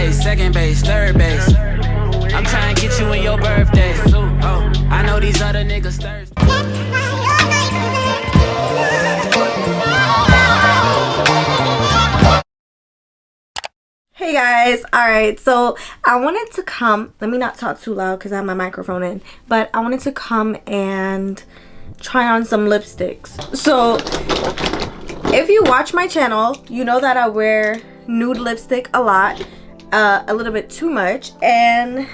base, second base, third base. I'm trying to get you in your birthday. Oh, I know these other niggas thirsty. Hey guys, alright, so I wanted to come, let me not talk too loud because I have my microphone in, but I wanted to come and try on some lipsticks. So if you watch my channel, you know that I wear nude lipstick a lot, a little bit too much, and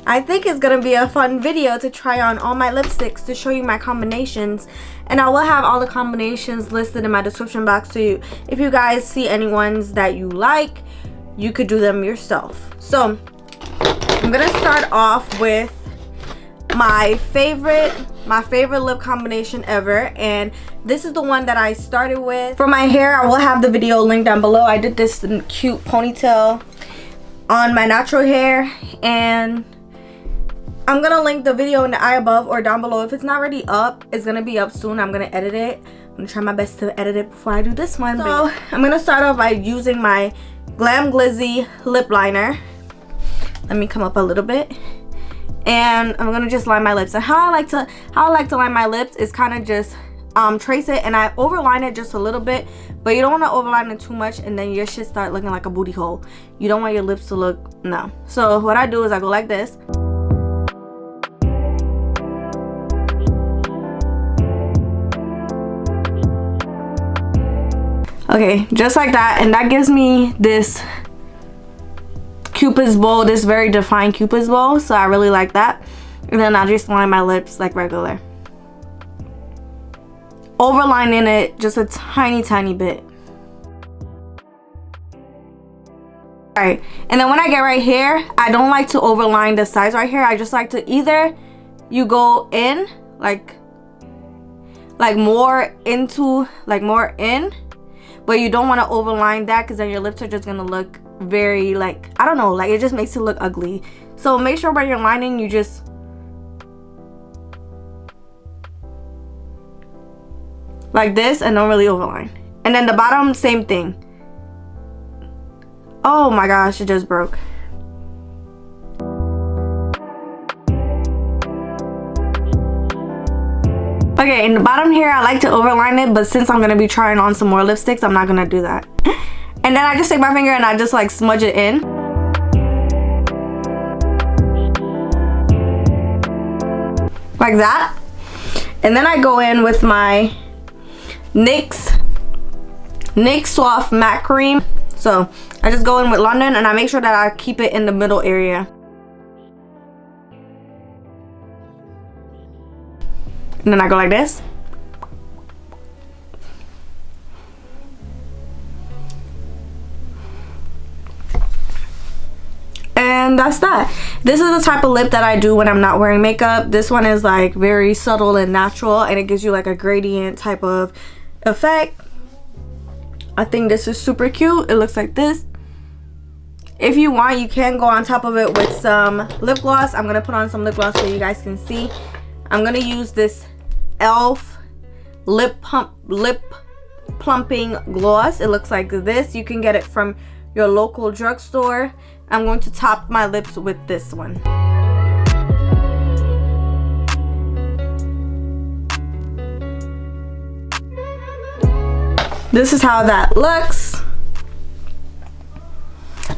I think it's gonna be a fun video to try on all my lipsticks to show you my combinations, and I will have all the combinations listed in my description box, so if you guys see any ones that you like, you could do them yourself. So I'm gonna start off with my favorite lip combination ever, and this is the one that I started with. For my hair, I will have the video linked down below. I did this cute ponytail on my natural hair, and I'm gonna link the video in the eye above or down below. If it's not already up, it's gonna be up soon. I'm gonna edit it. I'm gonna try my best to edit it before I do this one. So I'm gonna start off by using my Glam Glizzy lip liner. Let me come up a little bit, and I'm gonna just line my lips. And how I like to line my lips is kind of just trace it, and I overline it just a little bit, but you don't want to overline it too much, and then your shit start looking like a booty hole. You don't want your lips to look, no. So what I do is I go like this. Okay, just like that, and that gives me this Cupid's bow, this very defined Cupid's bow, so I really like that. And then I just line my lips like regular, overlining it just a tiny bit. Alright, and then when I get right here, I don't like to overline the sides right here. I just like to either you go in like more in, but you don't want to overline that because then your lips are just gonna look very, like, I don't know, like it just makes it look ugly. So make sure when you're lining, you just like this and don't really overline. And then the bottom, same thing. Oh my gosh, it just broke. Okay, in the bottom here, I like to overline it, but since I'm gonna be trying on some more lipsticks, I'm not gonna do that. And then I just take my finger and I just like smudge it in. Like that. And then I go in with my NYX Soft Matte Cream. So I just go in with London, and I make sure that I keep it in the middle area. And then I go like this. And that's that. This is the type of lip that I do when I'm not wearing makeup. This one is like very subtle and natural, and it gives you like a gradient type of effect. I think this is super cute. It looks like this. If you want, you can go on top of it with some lip gloss. I'm gonna put on some lip gloss so you guys can see. I'm gonna use this e.l.f. lip plumping gloss. It looks like this. You can get it from your local drugstore. I'm going to top my lips with this one. This is how that looks.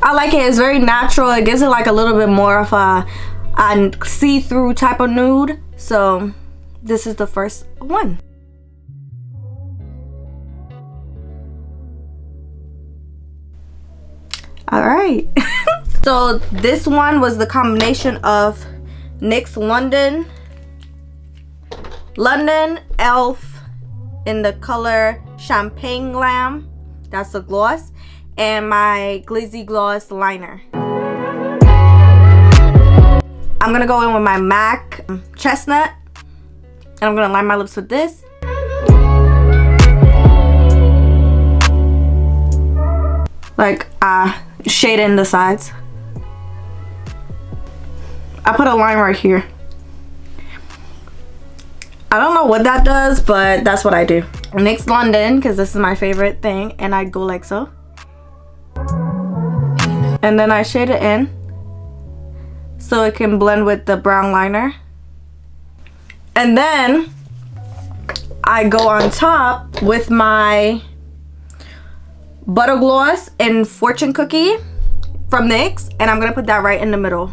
I like it. It's very natural. It gives it like a little bit more of a see-through type of nude. So this is the first one. All right. So this one was the combination of NYX London, e.l.f. in the color Champagne Glam, that's the gloss, and my Glizzy gloss liner. I'm gonna go in with my MAC Chestnut, and I'm gonna line my lips with this. Like shade in the sides. I put a line right here. I don't know what that does, but that's what I do. NYX London, because this is my favorite thing, and I go like so. And then I shade it in so it can blend with the brown liner. And then I go on top with my butter gloss in Fortune Cookie from NYX, and I'm gonna put that right in the middle.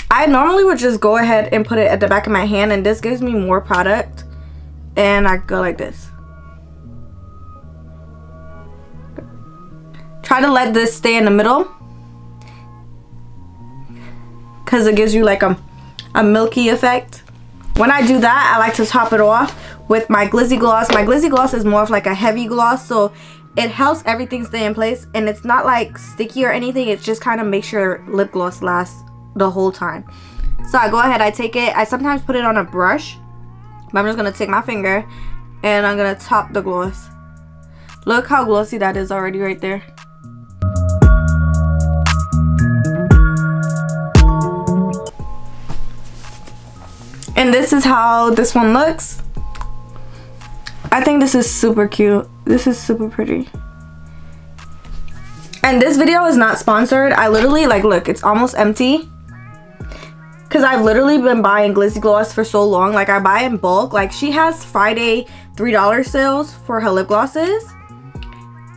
I normally would just go ahead and put it at the back of my hand, and this gives me more product, and I go like this. Try to let this stay in the middle because it gives you like a milky effect. When I do that, I like to top it off with my Glizzy gloss. My Glizzy gloss is more of like a heavy gloss, so it helps everything stay in place, and it's not like sticky or anything. It just kind of makes your lip gloss last the whole time. So I go ahead, I take it, I sometimes put it on a brush, but I'm just gonna take my finger and I'm gonna top the gloss. Look how glossy that is already right there. And this is how this one looks. I think this is super cute. This is super pretty. And this video is not sponsored. I literally, like, look, it's almost empty. Because I've literally been buying Glizzy gloss for so long. Like, I buy in bulk. Like, she has Friday $3 sales for her lip glosses.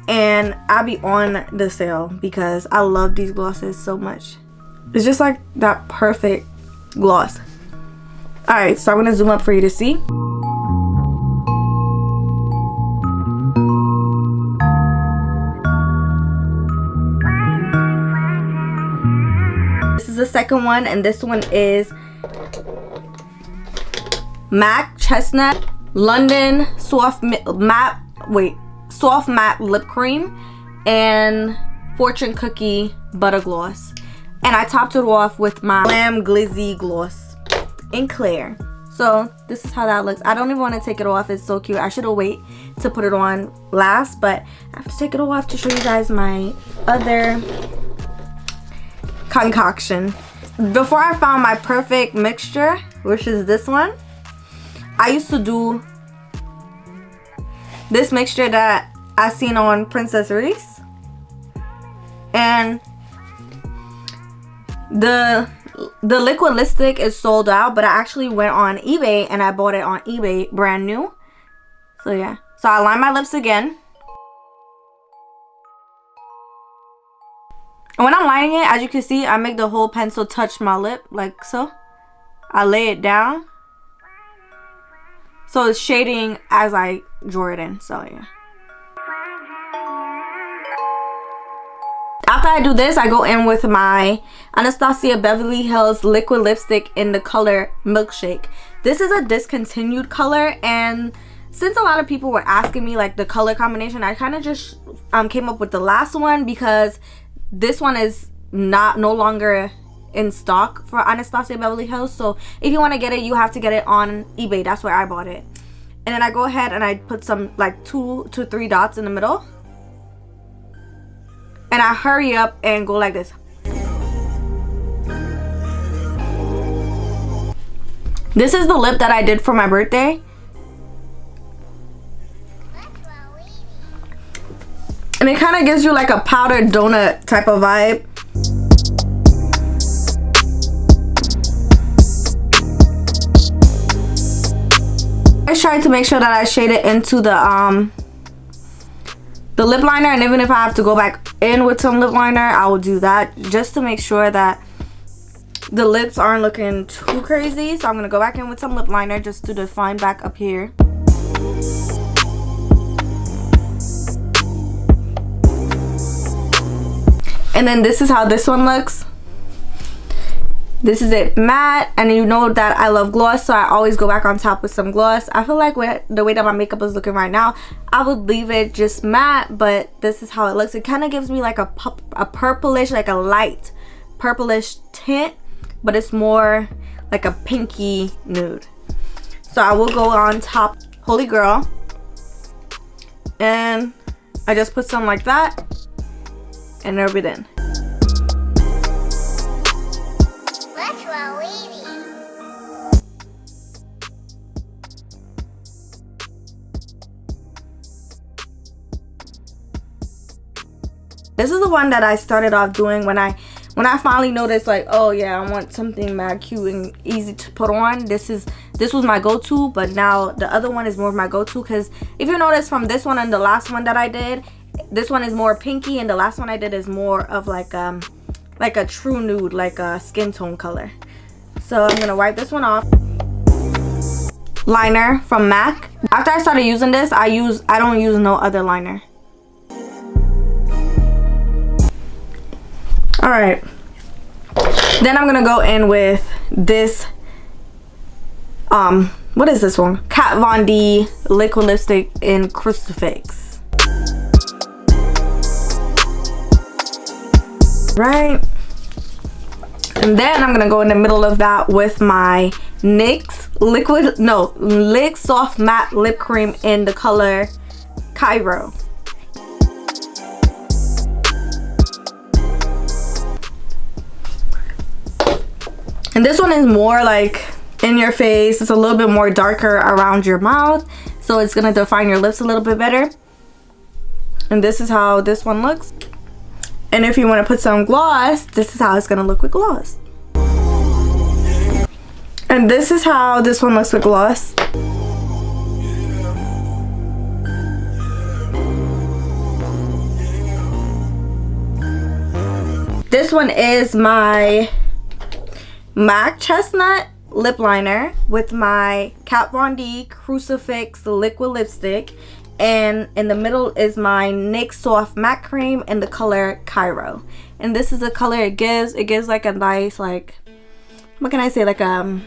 And I'll be on the sale because I love these glosses so much. It's just like that perfect gloss. Alright, so I'm going to zoom up for you to see. This is the second one, and this one is MAC Chestnut London Soft Matte Lip Cream and Fortune Cookie Butter Gloss. And I topped it off with my Glam Glizzy Gloss in Clear. So this is how that looks. I don't even want to take it off. It's so cute. I should have waited to put it on last, but I have to take it off to show you guys my other concoction. Before I found my perfect mixture, which is this one, I used to do this mixture that I seen on Princess Reese, and the liquid lipstick is sold out, but I actually went on eBay and I bought it on eBay brand new. So yeah, so I line my lips again, and when I'm lining it, as you can see, I make the whole pencil touch my lip like so. I lay it down so it's shading as I draw it in. So yeah, after I do this, I go in with my Anastasia Beverly Hills liquid lipstick in the color Milkshake. This is a discontinued color, and since a lot of people were asking me like the color combination, I kind of just came up with the last one because this one is no longer in stock for Anastasia Beverly Hills. So if you want to get it, you have to get it on eBay. That's where I bought it. And then I go ahead and I put some like 2 to 3 dots in the middle, and I hurry up and go like this. This is the lip that I did for my birthday. And it kind of gives you like a powdered donut type of vibe. I try to make sure that I shade it into the lip liner, and even if I have to go back in with some lip liner, I will do that just to make sure that the lips aren't looking too crazy. So I'm gonna go back in with some lip liner just to define back up here. And then this is how this one looks. This is it matte, and you know that I love gloss, so I always go back on top with some gloss. I feel like with the way that my makeup is looking right now, I would leave it just matte, but this is how it looks. It kind of gives me like a purplish, like a light purplish tint, but it's more like a pinky nude. So I will go on top Holy Girl, and I just put some like that and rub it in. This is the one that I started off doing when I finally noticed, like, oh yeah, I want something mad cute and easy to put on. This was my go-to, but now the other one is more of my go-to, because if you notice from this one and the last one that I did, this one is more pinky and the last one I did is more of like a true nude, like a skin tone color. So I'm gonna wipe this one off. Liner from MAC. After I started using this, I don't use no other liner. All right, then I'm gonna go in with this what is this one? Kat Von D liquid lipstick in Crucifix. Right, and then I'm gonna go in the middle of that with my NYX soft matte lip cream in the color Cairo. And this one is more like in your face. It's a little bit more darker around your mouth, so it's gonna define your lips a little bit better. And this is how this one looks. And if you want to put some gloss, this is how it's gonna look with gloss. And this is how this one looks with gloss. This one is my MAC Chestnut lip liner with my Kat Von D Crucifix liquid lipstick, and in the middle is my NYX soft matte cream in the color Cairo. And this is the color it gives like a nice, like, what can I say, like a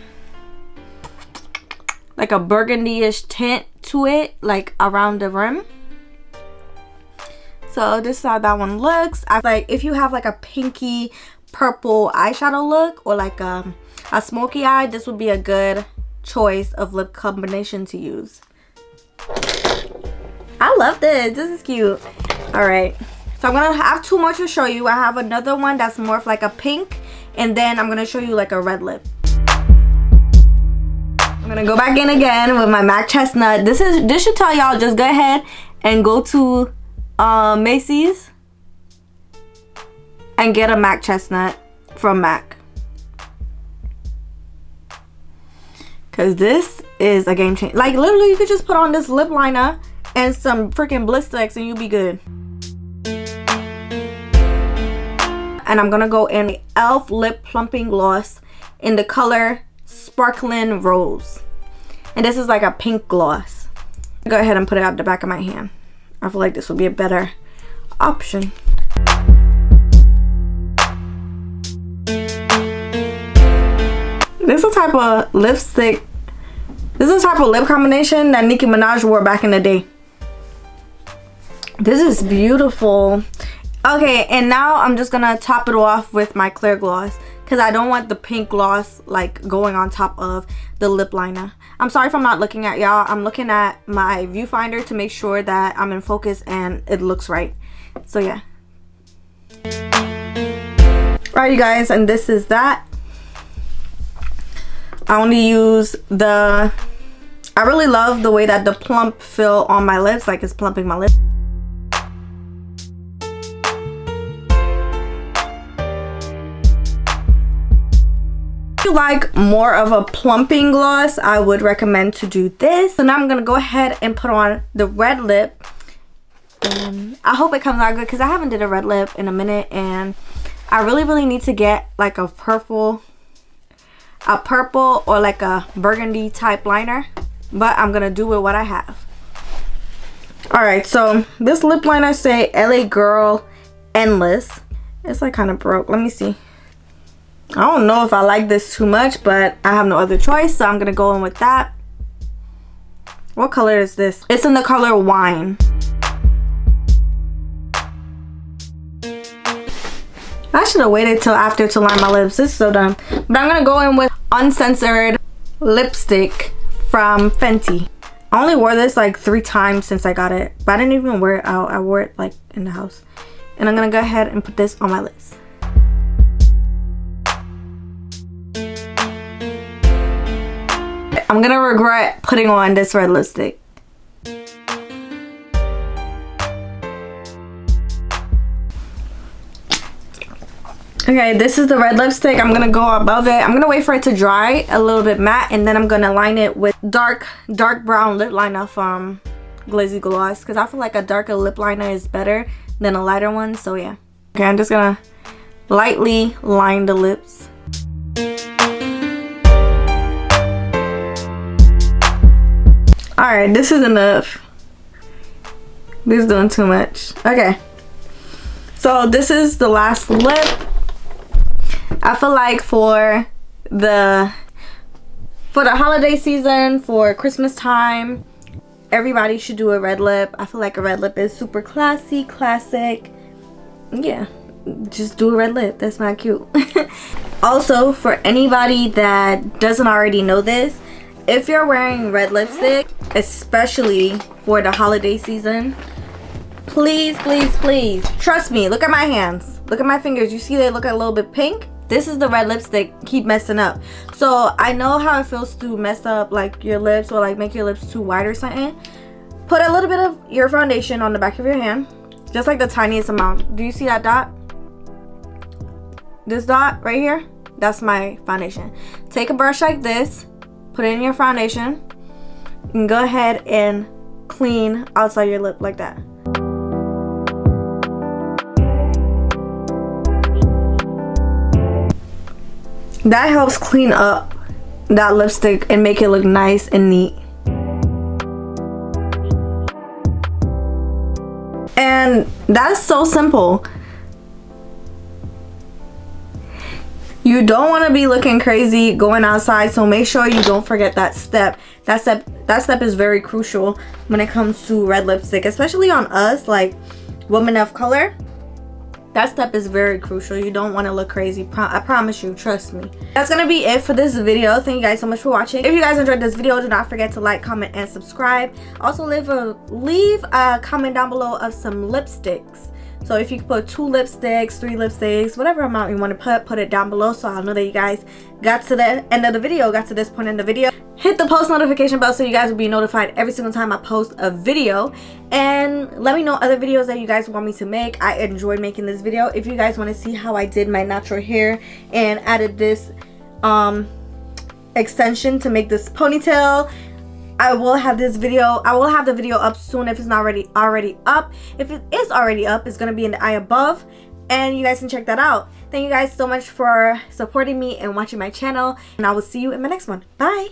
burgundy-ish tint to it, like around the rim. So this is how that one looks. I like if you have like a pinky purple eyeshadow look or like a smoky eye, this would be a good choice of lip combination to use. I love this. This is cute. All right, so I'm gonna have two more to show you. I have another one that's more of like a pink, and then I'm gonna show you like a red lip. I'm gonna go back in again with my MAC Chestnut. This should tell y'all, just go ahead and go to Macy's and get a MAC Chestnut from MAC, because this is a game changer. Like literally, you could just put on this lip liner and some freaking bliss sticks and you'll be good. And I'm gonna go in the e.l.f. lip plumping gloss in the color Sparkling Rose, and this is like a pink gloss. Go ahead and put it up the back of my hand. I feel like this would be a better option. This is a type of lipstick. This is a type of lip combination that Nicki Minaj wore back in the day. This is beautiful. Okay, and now I'm just gonna top it off with my clear gloss, because I don't want the pink gloss like going on top of the lip liner. I'm sorry if I'm not looking at y'all. I'm looking at my viewfinder to make sure that I'm in focus and it looks right. So yeah. Alright you guys, and this is that. I only use I really love the way that the plump feel on my lips, like it's plumping my lips. If you like more of a plumping gloss, I would recommend to do this. So now I'm gonna go ahead and put on the red lip, and I hope it comes out good, because I haven't did a red lip in a minute, and I really need to get like a purple or like a burgundy type liner, but I'm gonna do with what I have. All right, so this lip liner say LA Girl Endless. It's like kind of broke. Let me see. I don't know if I like this too much, but I have no other choice, so I'm gonna go in with that. What color is this? It's in the color Wine. I should have waited till after to line my lips. This is so dumb. But I'm gonna go in with Uncensored lipstick from FENTY. I only wore this like 3 times since I got it, but I didn't even wear it out. I wore it like in the house. And I'm gonna go ahead and put this on my lips. I'm gonna regret putting on this red lipstick. Okay, this is the red lipstick. I'm gonna go above it. I'm gonna wait for it to dry a little bit matte, and then I'm gonna line it with dark brown lip liner from Glizzy gloss, because I feel like a darker lip liner is better than a lighter one. So yeah. Okay, I'm just gonna lightly line the lips. Alright, this is enough. This is doing too much. Okay, so this is the last lip. I feel like for the holiday season, for Christmas time, everybody should do a red lip. I feel like a red lip is super classy, classic. Yeah, just do a red lip. That's not cute. Also, for anybody that doesn't already know this, if you're wearing red lipstick, especially for the holiday season, please, please, please, trust me, look at my hands, look at my fingers. You see they look a little bit pink? This is the red lipstick keep messing up. So I know how it feels to mess up like your lips, or like make your lips too white or something. Put a little bit of your foundation on the back of your hand, just like the tiniest amount. Do you see that dot? This dot right here, that's my foundation. Take a brush like this, put it in your foundation, and go ahead and clean outside your lip like that. That helps clean up that lipstick and make it look nice and neat. And that's so simple. You don't want to be looking crazy going outside, so make sure you don't forget that step. That step is very crucial when it comes to red lipstick, especially on us, like women of color. That step is very crucial. You don't want to look crazy. I promise you, trust me. That's gonna be it for this video. Thank you guys so much for watching. If you guys enjoyed this video, do not forget to like, comment, and subscribe. Also leave a comment down below of some lipsticks. So if you could put 2 lipsticks, 3 lipsticks, whatever amount you want to put it down below, so I'll know that you guys got to the end of the video, got to this point in the video. Hit the post notification bell so you guys will be notified every single time I post a video. And let me know other videos that you guys want me to make. I enjoyed making this video. If you guys want to see how I did my natural hair and added this extension to make this ponytail, I will have the video up soon if it's not already up. If it is already up, it's gonna be in the eye above, and you guys can check that out. Thank you guys so much for supporting me and watching my channel, and I will see you in my next one. Bye.